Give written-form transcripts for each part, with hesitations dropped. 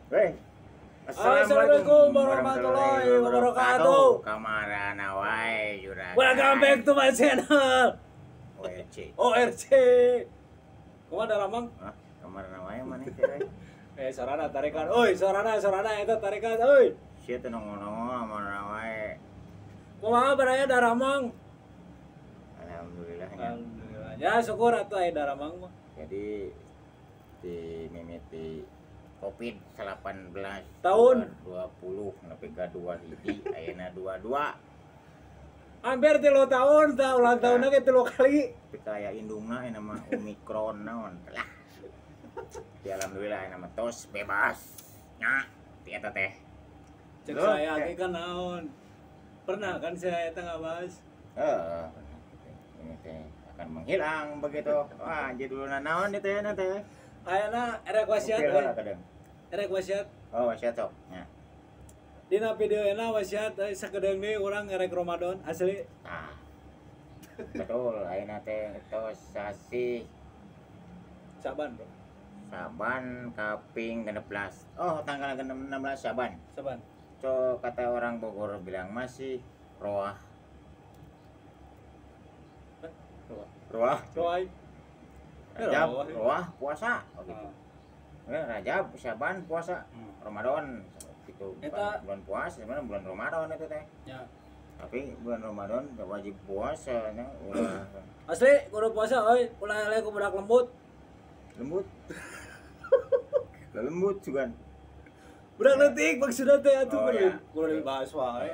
Weh. Assalamualaikum warahmatullahi wabarakatuh. Kamarana wae juragan. Welcome back to my channel. ORC. ORC. Kumaha daramang? Hah? Kamarana wae mana teh? Sorana tarikan. Oi, sorana eta tarikan. Oi. Sia teh nongol-nongol kamarana wae. Kumaha baraya daramang? Alhamdulillah. Alhamdulillah. Ya syukur atuh aya daramang mah. Jadi di mimiti COVID-19 Tahun 20 nepi ka 2 hiji ayeuna 22. Hampir 3 tahun tah ulang tahunna ge 3 kali. Tapi kaya indungna aya nama Omicron naon lah. Di alhamdulillah aya nama tos bebas. Nya, ti eta teh. Cek saya ge kan naon. Pernah kan saya eta ngabahas. Ini teh akan menghilang begitu. Wah, judulna naon itu ya teh. Ayeuna erek wasiat Oke, euy. lah, kadang. Erek wasiat. Oh, wasiat sok. Nya. Dina videoena wasiat sakedeung deui urang ngerek Ramadan asli. Nah. Betul, ayeuna teh tos sasi Saban, Bro. Saban kaping 16. Oh, tanggal 16 Saban. Saban. So kata orang Bogor bilang masih roah. Roah. Roai. Rajab, roah puasa. Oh gitu. Rajab, Saban puasa. Hmm. Ramadan gitu. Eta- Bulan puasa sebenarnya bulan Ramadan itu teh. Ya. Tapi bulan Ramadan gak wajib puasa nya ulah Asli kudu puasa euy, ulah eleh ku budak lembut. lembut. Lembut juga. Budak leutik maksudna teh atuh Oh, ya. kudu dibahas wae.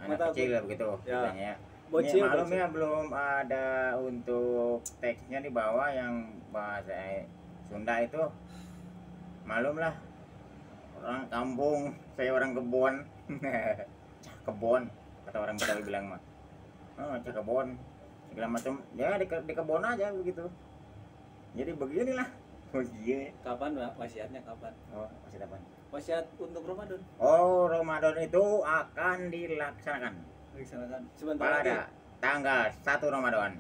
Anak Mata- kecil lah begitu Ya. katanya ya. Bocil, Ini malum bocil. ya belum ada untuk teksnya di bawah yang bahasa Sunda itu. Malum lah. Orang kampung, saya orang kebon. Cah kebon kata orang Betawi bilang mah. Oh, cah kebon. Segala macam. Ya di kebon aja begitu. Jadi beginilah. Oh iya. Kapan Pak? Wasiatnya kapan? Oh, masih apa? Wasiat untuk Ramadan. Oh, Ramadan itu akan dilaksanakan Dilaksanakan sebentar lagi. pada tanggal 1 Ramadan.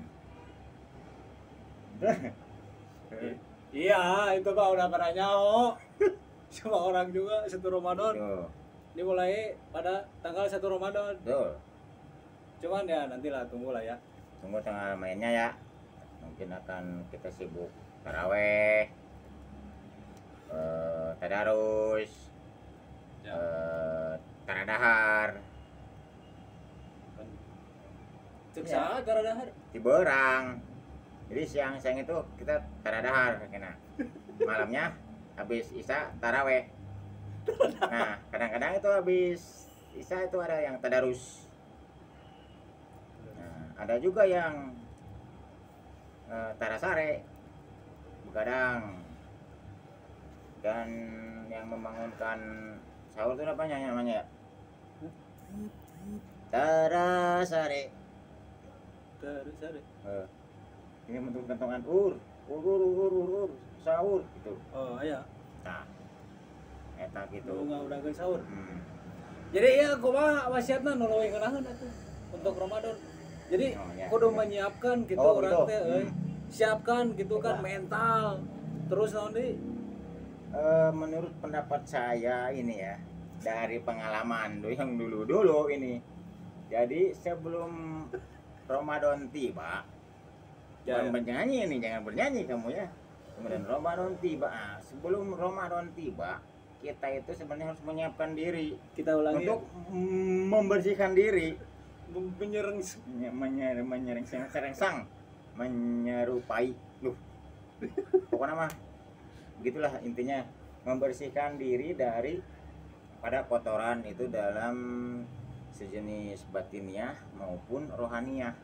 Iya, itu Pak udah pada nyaho. Semua orang juga 1 Ramadan. Tuh, Dimulai pada tanggal 1 Ramadan. betul. Cuman ya nantilah tunggulah ya. Tunggu tanggal mainnya ya. Mungkin akan kita sibuk taraweh, tadarus, Ya. taradahar, Cek Ya. saha daradahar. tiberang. Jadi siang-siang itu kita taradahar kena. Malamnya habis isya taraweh. Nah, kadang-kadang itu habis isya itu ada yang tadarus. Nah, ada juga yang tarasare, begadang, dan yang membangunkan sahur itu apa namanya ya? Tarasare. Terus ada. Ini bentuk kentongan ur, sahur gitu. Oh iya. Nah, eta gitu. Udah ke sahur. Hmm. Jadi ya kumaha wasiatna nu leuwih ngeunaheun atuh untuk Ramadan. Jadi Oh, ya. kudu menyiapkan gitu Oh, orang gitu. teh euy. Siapkan gitu kan mental. Terus naon deui? Menurut pendapat saya ini ya dari pengalaman yang dulu ini. Jadi sebelum Ramadan tiba, Ya, jangan bernyanyi ini, jangan bernyanyi kamu ya. Kemudian Ramadan tiba, sebelum Ramadan tiba, kita itu sebenarnya harus menyiapkan diri kita ulangi untuk membersihkan diri, menyerang menyerupai, pokoknya mah begitulah intinya, membersihkan diri dari pada kotoran itu dalam sejenis batiniah maupun rohaniah,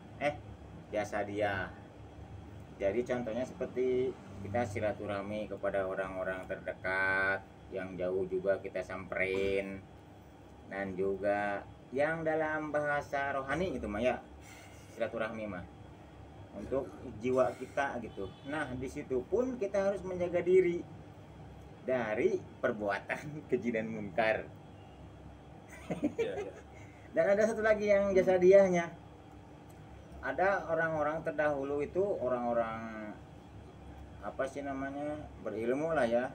jasadiah. Jadi contohnya seperti kita silaturahmi kepada orang-orang terdekat, yang jauh juga kita samperin, dan juga yang dalam bahasa rohani itu mah ya silaturahmi mah untuk jiwa kita gitu. Nah, di situ pun kita harus menjaga diri dari perbuatan keji dan munkar. ya. Dan ada satu lagi yang jasadiahnya. Ada orang-orang terdahulu itu orang-orang apa sih namanya, berilmu lah ya,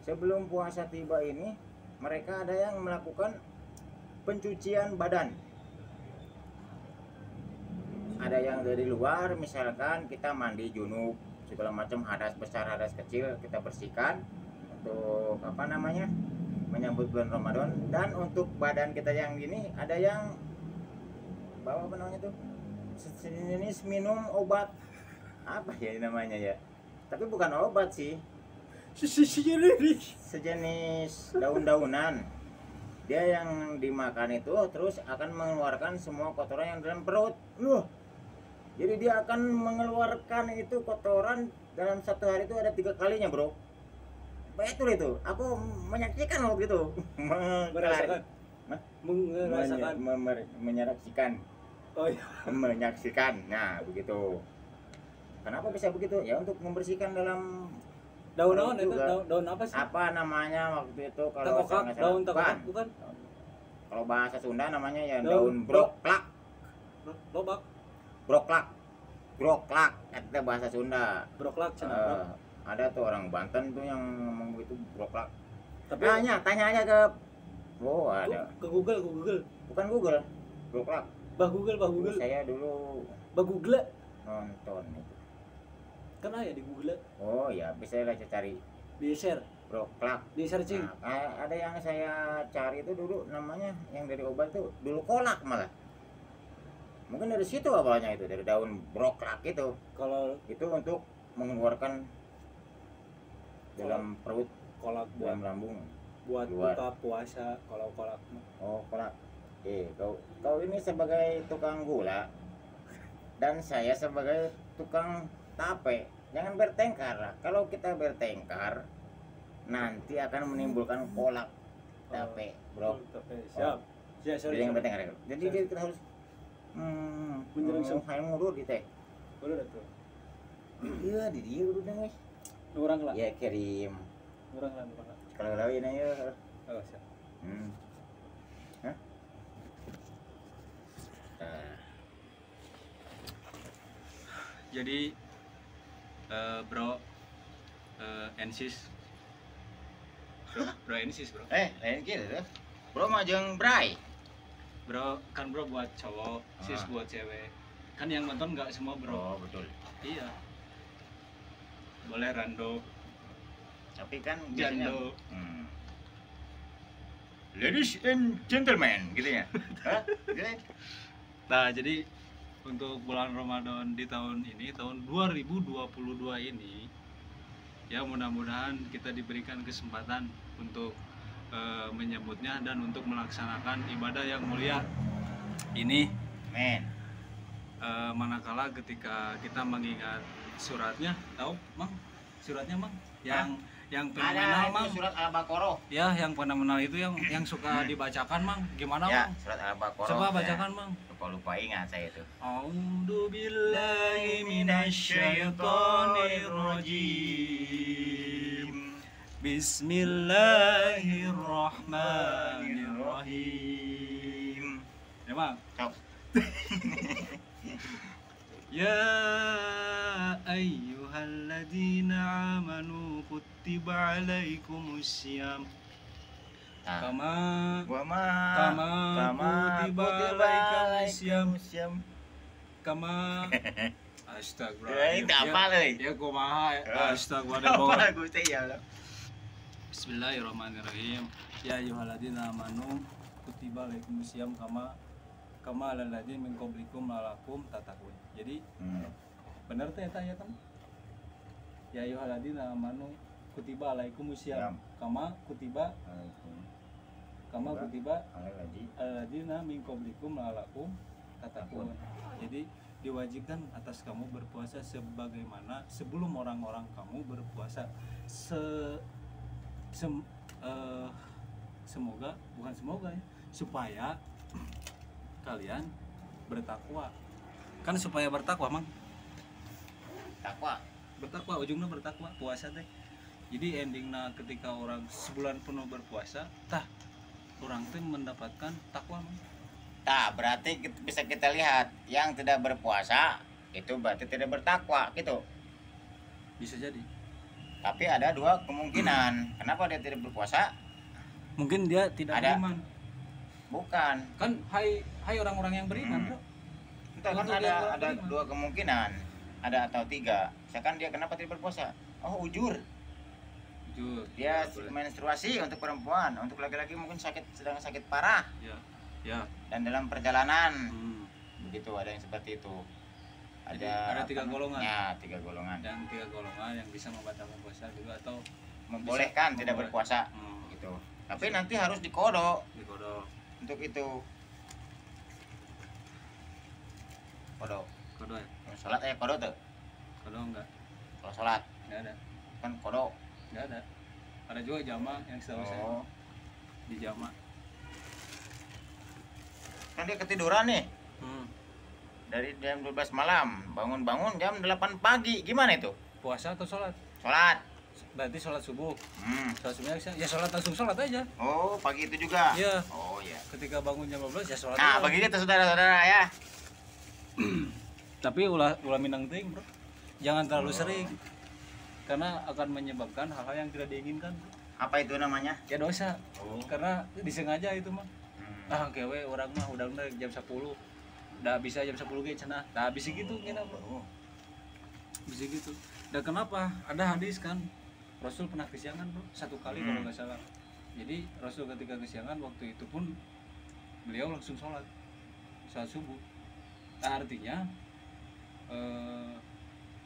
sebelum puasa tiba ini mereka ada yang melakukan pencucian badan. Ada yang dari luar, misalkan kita mandi junub segala macam, hadas besar hadas kecil kita bersihkan untuk apa namanya menyambut bulan Ramadan. Dan untuk badan kita yang gini ada yang bawa apa namanya tuh sejenis minum obat apa ya namanya ya, tapi bukan obat sih, sejenis daun-daunan. Dia yang dimakan itu terus akan mengeluarkan semua kotoran yang dalam perut. Jadi dia akan mengeluarkan itu kotoran dalam satu hari itu ada 3 kalinya, bro. Betul itu. Aku menyaksikan waktu itu. Merasakan. Menyaksikan. Oh iya. Menyaksikan. Nah, begitu. Kenapa bisa begitu? Ya untuk membersihkan dalam Daun-daun itu juga. daun apa sih? Apa namanya waktu itu kalau Tengkorak, saya nggak salah. daun tengkorak bukan? Kalau bahasa Sunda namanya ya Daun daun broklak. Lobak, Broklak itu bahasa Sunda. broklak cenah. Ada tuh orang Banten tuh yang ngomong begitu broklak. Tapi Tanya aja ke ada. ke Google. Bukan Google. Broklak. Bah Google. Saya dulu Bah Google. nonton itu. Kan ada di Google. Oh ya, bisa lah cari Di share, broklak. di searching. Nah, ada yang saya cari itu dulu namanya yang dari obat tuh dulu kolak malah. Mungkin dari situ awalnya itu dari daun broklak itu. Kalau Itu untuk mengeluarkan dalam perut, kolak buat dalam lambung. buka puasa, kalau kolak mah. Oh, kolak. Kau ini sebagai tukang gula dan saya sebagai tukang tape. Jangan bertengkar lah. Kalau kita bertengkar nanti akan menimbulkan kolak tape, bro. Siap. Ya, Jadi yang bertengkar. Jadi kita harus Menyerang semua. hayang ngulur di teh. Udah tuh. Iya, di dia udah nangis. Orang lah. Ya kirim. Orang lah. Kalau lain aja. Oh, siap. Hah? Nah, Jadi bro, ensis bro ensis bro lain gitu tuh. Bro mah jeung Bray. bro kan bro buat cowok, sis buat cewek, kan yang nonton nggak semua bro. Oh, betul. Iya, boleh rando, Tapi kan biasanya jando. Ladies and gentlemen gitu ya. Hah? Gitu ya? Nah jadi untuk bulan Ramadan di tahun ini, tahun 2022 ini, ya mudah-mudahan kita diberikan kesempatan untuk menyambutnya dan untuk melaksanakan ibadah yang mulia ini. Men. Manakala ketika kita mengingat suratnya, tahu mang suratnya mang yang fenomenal Ada mang, itu surat Al-Baqarah. ya yang fenomenal itu yang suka dibacakan mang, gimana Ya, mang? surat Al-Baqarah. Coba ya. bacakan mang. Lupa ingat saya itu. A'udzu billahi minasyaitonir rajim. Bismillahirrahmanirrahim. Ya, Bang. Sok. Ya ayyuhalladzina amanu kutiba alaikumussyam Nah, kama gua mah kama kutiba alaikumussyam kama astagfirullah. Itu apa euy? Ya kumaha Apa astagfirullah. Gusti ya Allah. Bismillahirrahmanirrahim. Ya ayyuhalladzina amanu kutiba alaikumussyam kama alal ladzina min qablikum la'allakum tattaqun. Jadi benar teh eta aya kan? Ya ayyuhalladzina amanu kutiba alaikumussyam kama kutiba alladzina min qablikum la'allakum tattaqun. Jadi diwajibkan atas kamu berpuasa sebagaimana sebelum orang-orang kamu berpuasa. Semoga bukan semoga ya, supaya kalian bertakwa. Kan supaya bertakwa mang, bertakwa ujungnya bertakwa puasa teh. Jadi endingnya ketika orang sebulan penuh berpuasa, orang teh mendapatkan takwa mang. Berarti bisa kita lihat yang tidak berpuasa itu berarti tidak bertakwa gitu. Bisa jadi. Tapi ada dua kemungkinan. Kenapa dia tidak berpuasa? Mungkin dia tidak Ada. beriman. Bukan. Kan hai orang-orang yang beriman, Bro. Entah, kan Untuk yang orang ada beriman. dua kemungkinan. Ada atau tiga. Misalkan dia kenapa tidak berpuasa? Oh, ujur. Jujur. Dia boleh. menstruasi untuk perempuan. Untuk laki-laki mungkin sedang sakit parah. Ya. Ya. Dan dalam perjalanan. Hmm. Begitu, ada yang seperti itu. Jadi ada tiga golongan. Ya, 3 golongan. Dan 3 golongan yang bisa membatalkan puasa juga atau Membolehkan tidak memboleh- berpuasa. Gitu. Tapi nanti harus dikodok dikodok. untuk itu. Kodok. Kodok ya? Sholat kodok tuh. Kodok enggak? Kalau sholat Enggak ada. kan kodok. Enggak ada. Ada juga jama yang setahu saya Oh, di jama. kan dia ketiduran nih dari jam 12 malam, bangun-bangun jam 8 pagi. Gimana itu? Puasa atau sholat? Sholat. Berarti sholat subuh. Hmm. Sholat subuh ya sholat langsung sholat aja. Oh, pagi itu juga. Iya. Oh, iya. Ketika bangun jam 12 ya sholat. Nah, aja. begitu saudara-saudara ya. Tapi ulah minang ting, Bro. Jangan terlalu Oh. sering. Karena akan menyebabkan hal-hal yang tidak diinginkan. Apa itu namanya? Ya dosa. Oh. Karena disengaja itu mah. Hmm. Kewe orang mah udah jam 10. Udah bisa jam 10 ge cenah. Tah bisa gitu kena, Bro. Oh. Bisa gitu. Dan kenapa? Ada hadis kan. Rasul pernah kesiangan, Bro. 1 kali kalau nggak salah. Jadi Rasul ketika kesiangan waktu itu pun beliau langsung sholat subuh. Nah, artinya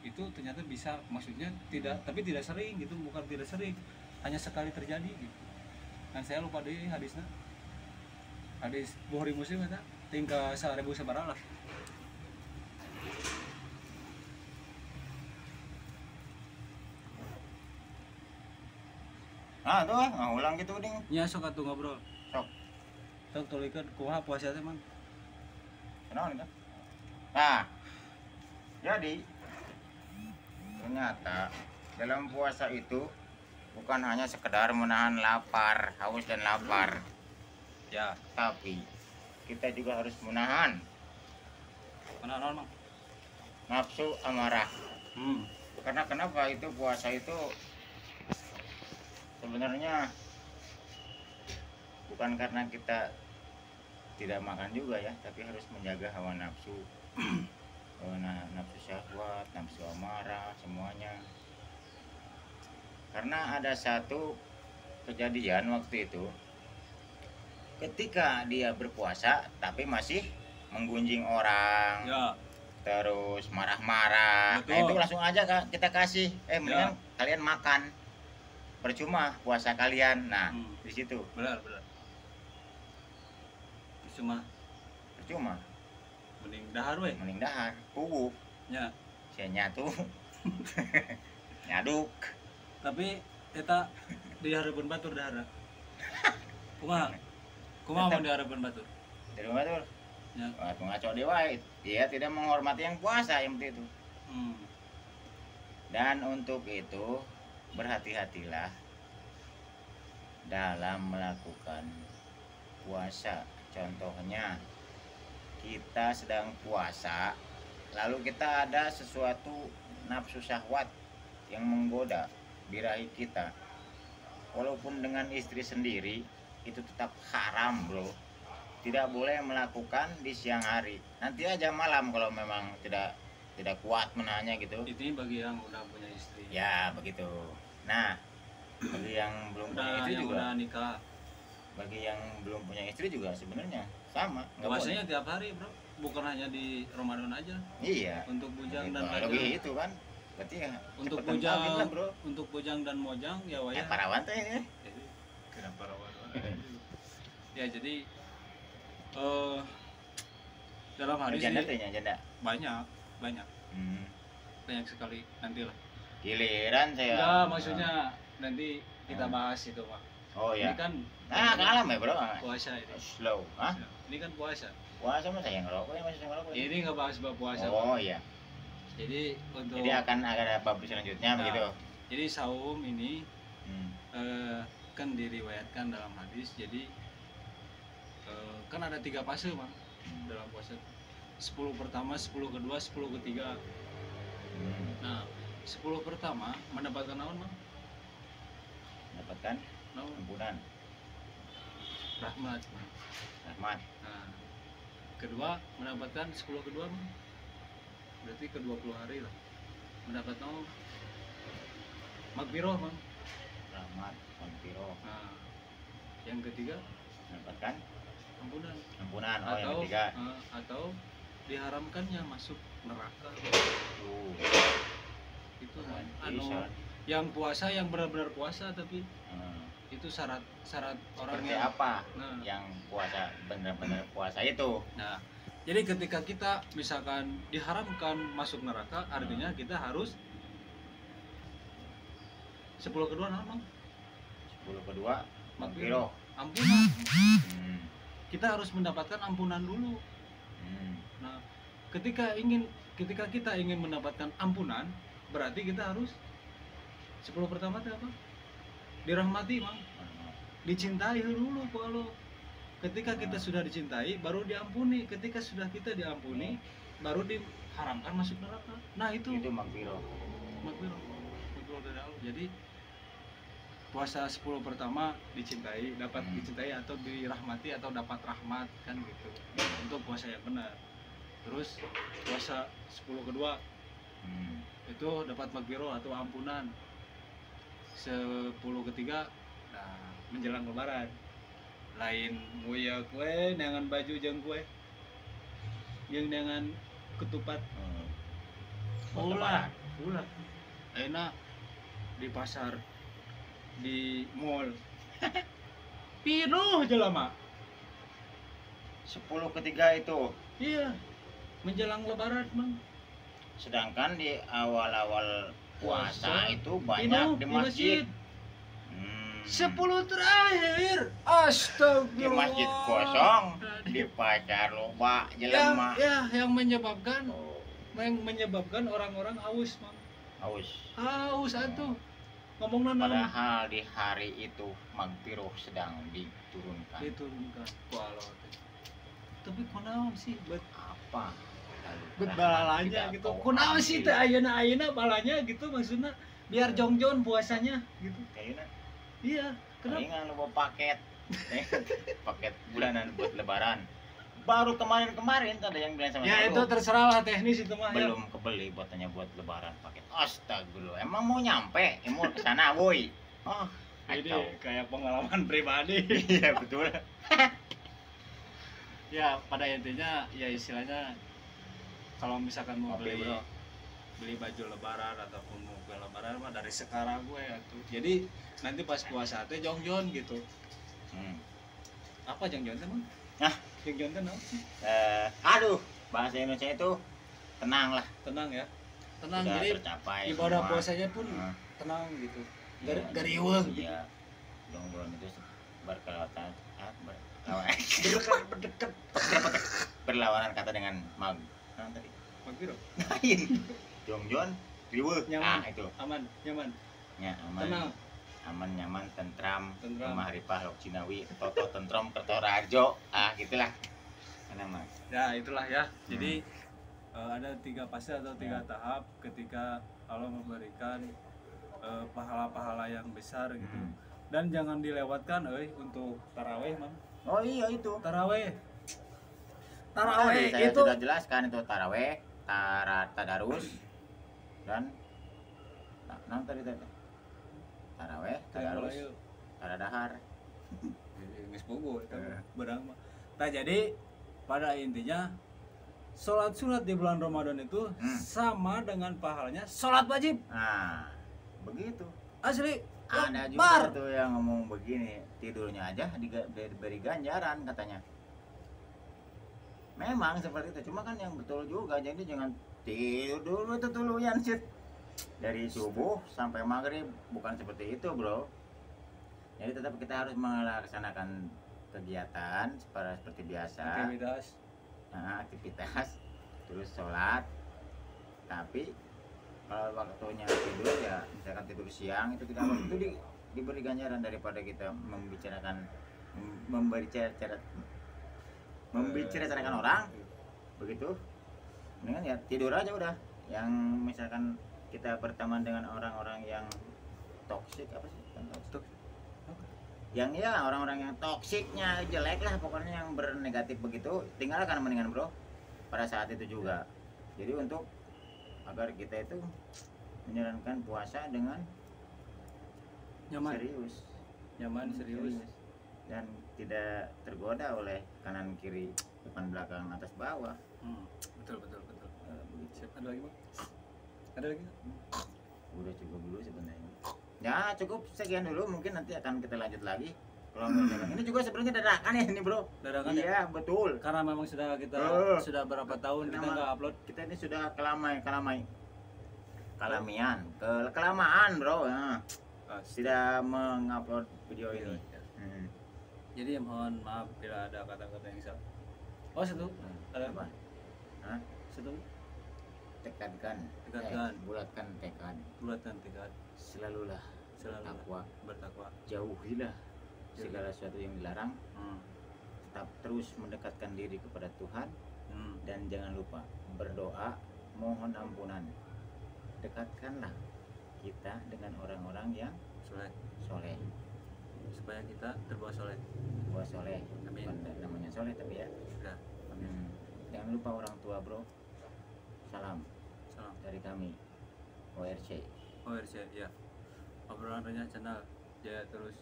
itu ternyata bisa, maksudnya tapi tidak sering gitu, bukan tidak sering, hanya sekali terjadi gitu. Dan saya lupa deh hadisnya. Hadis Bukhari Muslim eta tingkah 1000 sabaraha lah. Nah, tuh, ulang gitu ding. Nya sok atuh ngobrol. Sok. Sok tulikeun kumaha puasa teh, Man? Kenapa nih? Nah, jadi ternyata dalam puasa itu bukan hanya sekedar menahan lapar, haus dan lapar, Ya, tapi kita juga harus menahan mana Mang? nafsu amarah. Hmm. Karena kenapa itu puasa itu sebenarnya bukan karena kita tidak makan juga ya, tapi harus menjaga hawa nafsu, nafsu syahwat, nafsu amarah, semuanya. Karena ada satu kejadian waktu itu, ketika dia berpuasa tapi masih menggunjing orang, Ya, terus marah-marah. Nah, Betul. itu langsung aja Kak, kita kasih mendingan kalian makan, percuma puasa kalian. Nah, di situ benar. Cuma percuma mending dahar we. mending dahar puguh Ya, saya nyatu nyaduk. tapi eta di harapan batur dahar. Kumaha mau di harapan batur? Dari mana tuh? Ya. Waktu ngaco dewa, dia tidak menghormati yang puasa yang seperti itu. Dan untuk itu berhati-hatilah dalam melakukan puasa. Contohnya kita sedang puasa, lalu kita ada sesuatu nafsu syahwat yang menggoda birahi kita. Walaupun dengan istri sendiri itu tetap haram, bro. Tidak boleh melakukan di siang hari. Nanti aja malam kalau memang tidak kuat menahannya gitu. Itu bagi yang udah punya istri. Ya begitu. Nah, bagi yang belum punya istri yang juga, udah nikah. bagi yang belum punya istri juga sebenarnya sama. Nggak Puasanya boleh. tiap hari, Bro. Bukan hanya di Ramadan aja. Iya. Untuk bujang Gitu. dan Kalau mojang. itu kan, berarti ya Untuk cepetan bujang, kawin lah, bro. untuk bujang dan mojang ya waya. Parawan teh ya. Jadi, kenapa rawan? Ya jadi dalam hadis Janda sih teh nya, janda. banyak Hmm. sekali nantilah. Giliran saya. Enggak, maksudnya nanti kita Hmm. bahas itu, Pak. Oh Ini ya. kan Nah, kalah ya, bro. puasa ini. Slow. Hah? Ini kan puasa. Puasa mah saya ngerokok ya, masih saya ngerokok. Ini nggak bahas bab puasa, Pak. Oh iya. Jadi untuk Jadi akan ada bab selanjutnya Nah. begitu. jadi saum ini Hmm. kan diriwayatkan dalam hadis. Jadi kan ada 3 fase, Bang, dalam puasa. 10 pertama, 10 kedua, 10 ketiga. Hmm. Nah, 10 pertama mendapatkan naon, Bang? mendapatkan no, ampunan rahmat. rahmat. Nah, kedua mendapatkan 10 kedua Bang. Berarti ke 20 hari lah. Mendapat no magfirah Bang. Rahmat magfirah. Nah, yang ketiga Mendapatkan ampunan. ampunan. Oh, yang Atau ketiga. atau diharamkannya masuk neraka. Itu Bang. Bisa. Yang puasa, yang benar-benar puasa, tapi Hmm. itu syarat orang Seperti yang apa Nah. yang puasa benar-benar puasa itu? Nah, jadi ketika kita misalkan diharamkan masuk neraka, artinya kita harus 10 kedua Bang. 10 kedua magfirah. Ampunan. Hmm. Kita harus mendapatkan ampunan dulu. Hmm. Nah, ketika kita ingin mendapatkan ampunan, berarti kita harus 10 pertama itu apa? Dirahmati, Bang. Dicintai dulu kalau ketika kita sudah dicintai baru diampuni. Ketika sudah kita diampuni baru diharamkan masuk neraka. Nah, itu magfirah. magfirah dari Allah. Jadi puasa 10 pertama dicintai, dapat dicintai atau dirahmati atau dapat rahmat kan gitu. Untuk puasa yang benar. Terus puasa 10 kedua itu dapat magfirah atau ampunan. 10 ketiga nah, menjelang lebaran. Lain muya kue dengan baju jeung kue. Yang dengan ketupat. Ulah. Enak di pasar, di mall. Pinuh jelema. 10 ketiga itu. Iya. Menjelang lebaran, Bang. Sedangkan di awal-awal puasa itu Pinuh banyak di masjid. 10 terakhir. Astagfirullah. Di masjid kosong, di pasar loba jelema. Yang menyebabkan orang-orang haus, Bang. Haus atuh. Ngomongna naon? Padahal di hari itu magfirah sedang diturunkan. Ku Allah. Tapi kunaon sih Apa? bet balalanya gitu. Kunaon sih teh ayeuna balanya gitu maksudnya biar jongjon puasanya gitu. Kayaknya Iya, kenapa? palingan lo paket. Paket bulanan buat lebaran. Baru kemarin ada yang bilang sama Ya saya, itu terserah lah teknis itu mah. belum kebeli buatannya buat lebaran paket. Astagfirullah, emang mau nyampe? Mau ke sana, woi. Oh, Jadi kacau. kayak pengalaman pribadi. Iya, betul. Ya pada intinya ya istilahnya kalau misalkan mau Oke, bro. beli baju lebaran ataupun mau ke lebaran mah dari sekarang gue ya tuh. Jadi nanti pas puasa teh jongjon gitu. Apa jongjon teh, Bang? Nah, Jongjon teh naon sih? aduh, bahasa Indonesia itu tenang lah. Tenang ya. Tenang Sudah jadi tercapai ibadah semua. puasanya pun Nah, tenang gitu. iya. Gariweuh gitu. Iya. Jongjon itu berkelautan berlawanan kata dengan mag. Nah, tadi. Magfirah. Jongjon, riweuh. Nyaman. Ah, itu. Aman, nyaman. Ya, aman. Tenang. Aman, nyaman, tentram, Tentram. Rumah Ripah, Lok Cinawi, Toto, Tentram, Kertorajo. Ah, gitulah. Enak, Mas. Ya itulah ya. Jadi ada 3 fase atau 3 tahap ketika Allah memberikan pahala-pahala yang besar gitu. Dan jangan dilewatkan untuk taraweh, Mang. Oh iya itu. Taraweh Tadi saya itu sudah jelaskan itu taraweh, tadarus, dan tadi taraweh, tadarus, taradahar. geus bogo eta barang mah. Nah, jadi pada intinya sholat sunat di bulan Ramadan itu sama dengan pahalanya sholat wajib. Nah, begitu. Asli. Ada juga tuh yang ngomong begini, tidurnya aja diberi ganjaran katanya. Memang seperti itu, cuma kan yang betul juga, jadi jangan tidur dulu itu tuluyan sih. Dari subuh sampai maghrib, bukan seperti itu, bro. Jadi tetap kita harus melaksanakan kegiatan seperti biasa. Aktivitas, terus sholat. Tapi kalau waktunya tidur ya, misalkan tidur siang itu tidak apa, itu diberi ganjaran daripada kita membicarakan orang begitu. Mendingan ya tidur aja udah. Yang misalkan kita berteman dengan orang-orang yang toksik, apa sih? yang ya orang-orang yang toksiknya jelek lah pokoknya, yang bernegatif begitu tinggalkan mendingan bro pada saat itu juga. Jadi untuk agar kita itu menjalankan puasa dengan Nyaman, serius, serius. dan tidak tergoda oleh kanan kiri, depan belakang, atas bawah. Betul betul betul. Begitu. Siap, ada lagi bang? Ada lagi? Udah cukup dulu sebenarnya. Ya cukup sekian dulu, mungkin nanti akan kita lanjut lagi. Kalau misalkan ini juga sebenarnya dadakan ya ini bro. Dadakan ya? Iya betul. Karena memang sudah kita sudah berapa tahun kita Kenapa? nggak upload. Kita ini sudah kelamaan bro ya. Tidak mengupload video ini. Hmm. Jadi mohon maaf bila ada kata-kata yang salah. Oh satu, ada Apa? apa? Hah? Satu, Tekadkan. Tekadkan. Bulatkan tekad. bulatkan tekad, Selalulah selalu takwa. bertakwa. Jauhilah segala sesuatu yang dilarang. Hmm. Tetap terus mendekatkan diri kepada Tuhan. Hmm. Dan jangan lupa berdoa, mohon ampunan. Dekatkanlah kita dengan orang-orang yang Soleh, soleh. supaya kita terbawa soleh. Buat soleh, Amin. bukan namanya soleh tapi ya. Ya, Jangan lupa orang tua bro. Salam salam. dari kami ORC. ORC ya. Obrolan Renyah Channel ya, terus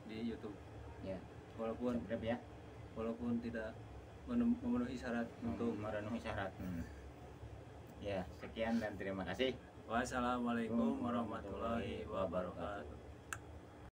di YouTube. Ya, Walaupun subscribe ya. walaupun tidak memenuhi syarat untuk. Memenuhi syarat. Ya, sekian dan terima kasih. Wassalamualaikum warahmatullahi wabarakatuh.